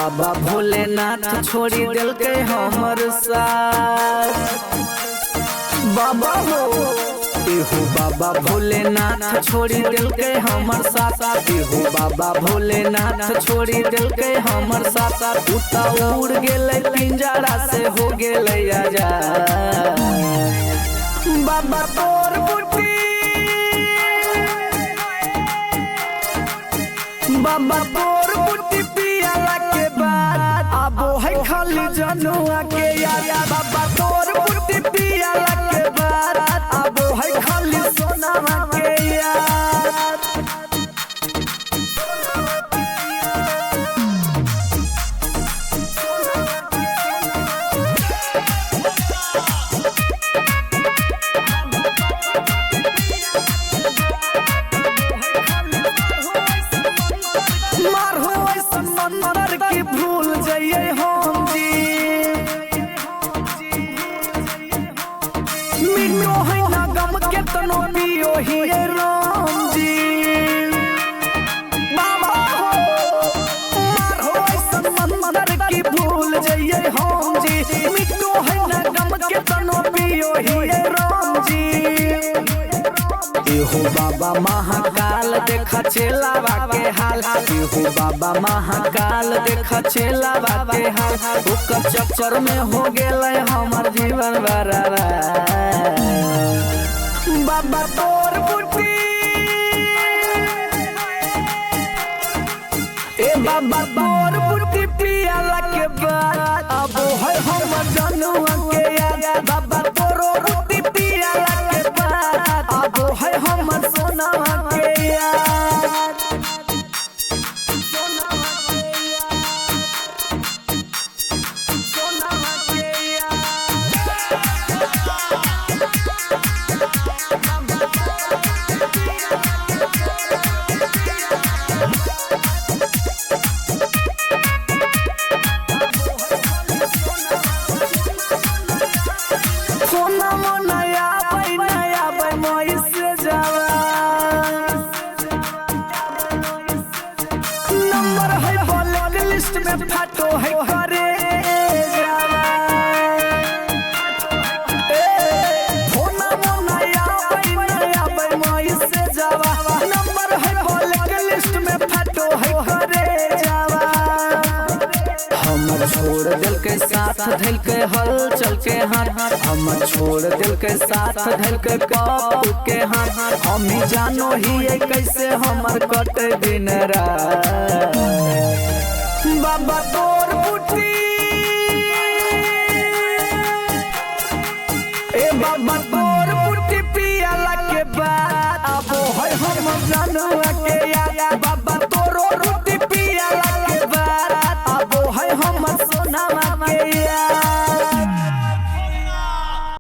बाबा भोलेनाथ छोड़ी दिल के हमर साथ। बाबा हो एहो बाबा भोलेनाथ छोड़ी दिल के हमर साथ। एहो बाबा भोलेनाथ छोड़ी दिल के हमर साथ। उता उड़ गेले पिंजरा से हो गेले आजाद। बाबा तोर बुटी बाबा तोर बुटी पियाला के बाद आबो है खाली जनुआ के याद। बाबा तोर बुटी पियाला के बाद आबो है खाली सोनावा के याद। मंदिर की भूल जाइए हम जी। मिलो है ना गम के तनो पियो ही राम जी। बाबा हो मार हो ऐसा मंदिर की भूल जाइए हम जी। मिलो है ना गम के तनो पियो ही राम जी। एहो बाबा महाकाल देखा चेलावा के हाल। एहो बाबा महाकाल देखा चेलावा के हाल। ओकर चक्कर में हो गेले हमर जीवन बर्बाद। बाबा तोर बुटी ए बाबा तोर बुटी पियाला के बाद अब है हमर जनुआ के याद। बाबा तोरो बुटी पियाला के बाद अब है हमर सोनावा के याद। सोनावा नया भाई मोई से जावा। नंबर है ब्लैक लिस्ट में फाटो है करे जावा। सोनावा नया भाई मोई से जावा। नंबर है ब्लैक लिस्ट में फाटो है करे जावा। हमर छोड़ दिल के साथ धल के हल चल के हाथ। हमर छोड़ दिल के साथ धल के पापू के हाथ। हम ही जानो ही कैसे हमर कटे दिन रात। बाबा तोर बुटी ए बाबा तोर बुटी पियाला के बाद आबो है हमर जनुआ के याद। बाबा तोरो बुटी पियाला के बाद आबो है हमर सोनावा के याद।